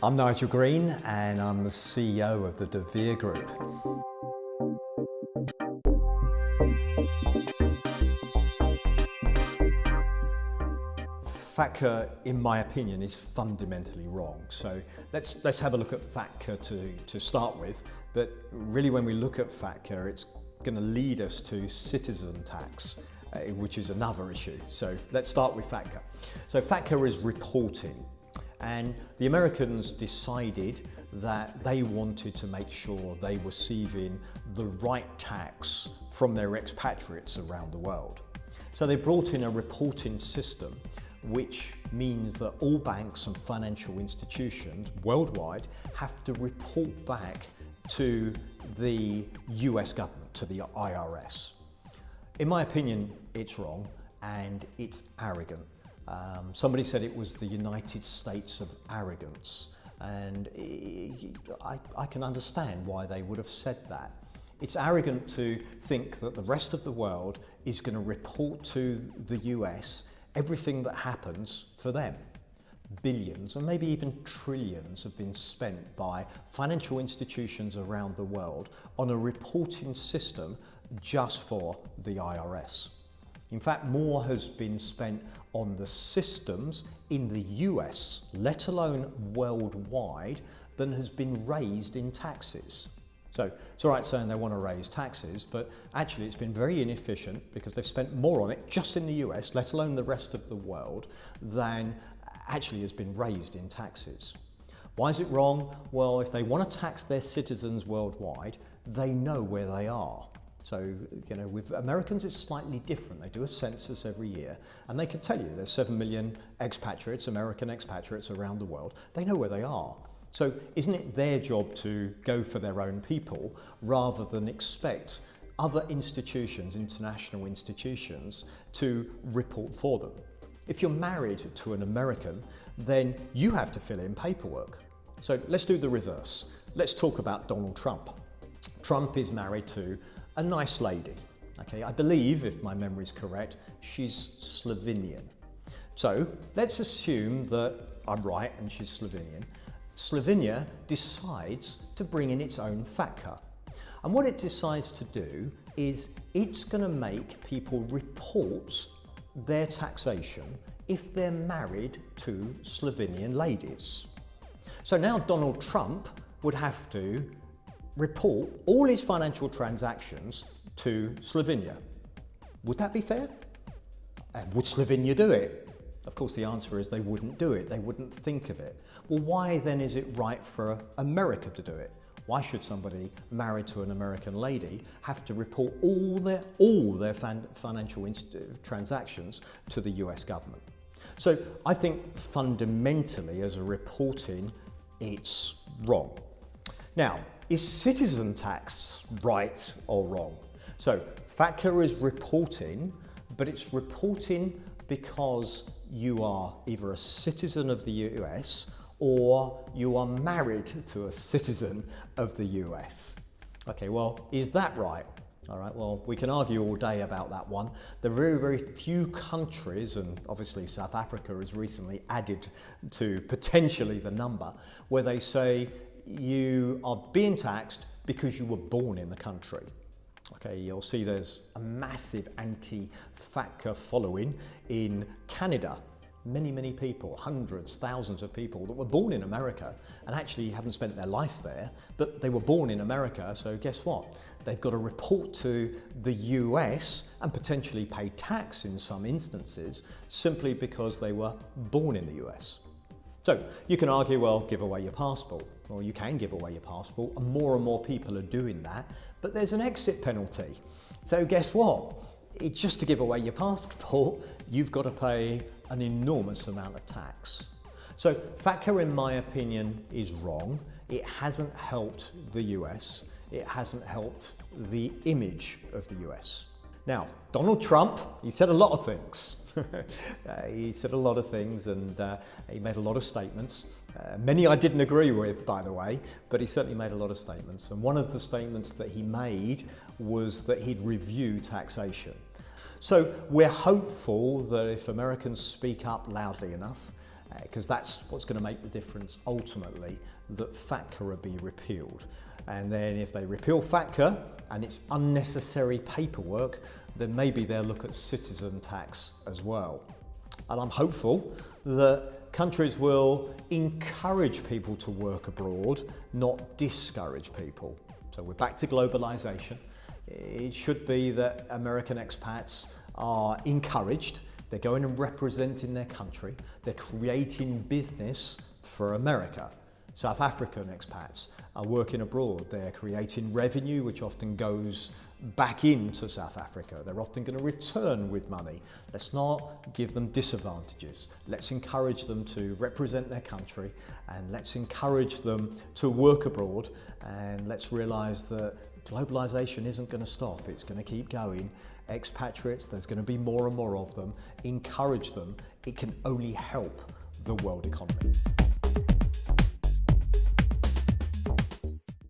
I'm Nigel Green and I'm the CEO of the De Vere Group. FATCA, in my opinion, is fundamentally wrong. So let's have a look at FATCA to start with. But really, when we look at FATCA, it's going to lead us to citizen tax, which is another issue. So let's start with FATCA. So FATCA is reporting. And the Americans decided that they wanted to make sure they were receiving the right tax from their expatriates around the world. So they brought in a reporting system, which means that all banks and financial institutions worldwide have to report back to the US government, to the IRS. In my opinion, it's wrong and it's arrogant. Somebody said it was the United States of arrogance, and I can understand why they would have said that. It's arrogant to think that the rest of the world is going to report to the US everything that happens for them. Billions and maybe even trillions have been spent by financial institutions around the world on a reporting system just for the IRS. In fact, more has been spent on the systems in the US, let alone worldwide, than has been raised in taxes. So it's all right saying they want to raise taxes, but actually it's been very inefficient because they've spent more on it just in the US, let alone the rest of the world, than actually has been raised in taxes. Why is it wrong? Well, if they want to tax their citizens worldwide, they know where they are. So, with Americans, it's slightly different. They do a census every year, and they can tell you there's 7 million expatriates, American expatriates around the world. They know where they are. So, isn't it their job to go for their own people rather than expect other institutions, international institutions, to report for them? If you're married to an American, then you have to fill in paperwork. So, let's do the reverse. Let's talk about Donald Trump. Trump is married to a nice lady. Okay, I believe, if my memory is correct, she's Slovenian. So let's assume that I'm right and she's Slovenian. Slovenia decides to bring in its own FATCA. And what it decides to do is it's going to make people report their taxation if they're married to Slovenian ladies. So now Donald Trump would have to report all his financial transactions to Slovenia. Would that be fair? And would Slovenia do it? Of course, the answer is they wouldn't do it. They wouldn't think of it. Well, why then is it right for America to do it? Why should somebody married to an American lady have to report all their financial transactions to the US government? So I think fundamentally, as a reporting, it's wrong. Now, is citizen tax right or wrong? So FATCA is reporting, but it's reporting because you are either a citizen of the US or you are married to a citizen of the US. Okay, well, is that right? All right, well, we can argue all day about that one. There are very, very few countries, and obviously South Africa has recently added to potentially the number, where they say you are being taxed because you were born in the country. Okay, you'll see there's a massive anti-FATCA following in Canada. Many people, hundreds, thousands of people that were born in America and actually haven't spent their life there, but they were born in America, so guess what? They've got to report to the US and potentially pay tax in some instances simply because they were born in the US. So you can argue, well, give away your passport. Well, you can give away your passport, and more people are doing that, but there's an exit penalty. So guess what? Just to give away your passport, you've got to pay an enormous amount of tax. So FATCA, in my opinion, is wrong. It hasn't helped the US. It hasn't helped the image of the US. Now, Donald Trump, he said a lot of things. He said a lot of things, and he made a lot of statements. Many I didn't agree with, by the way, but he certainly made a lot of statements. And one of the statements that he made was that he'd review taxation. So we're hopeful that if Americans speak up loudly enough because that's what's going to make the difference ultimately, that FATCA will be repealed. And then if they repeal FATCA and it's unnecessary paperwork, then maybe they'll look at citizen tax as well. And I'm hopeful that countries will encourage people to work abroad, not discourage people. So we're back to globalization. It should be that American expats are encouraged. They're going and representing their country. They're creating business for America. South African expats are working abroad. They're creating revenue, which often goes back into South Africa. They're often going to return with money. Let's not give them disadvantages. Let's encourage them to represent their country, and let's encourage them to work abroad, and let's realise that globalisation isn't going to stop. It's going to keep going. Expatriates, there's going to be more and more of them. Encourage them. It can only help the world economy.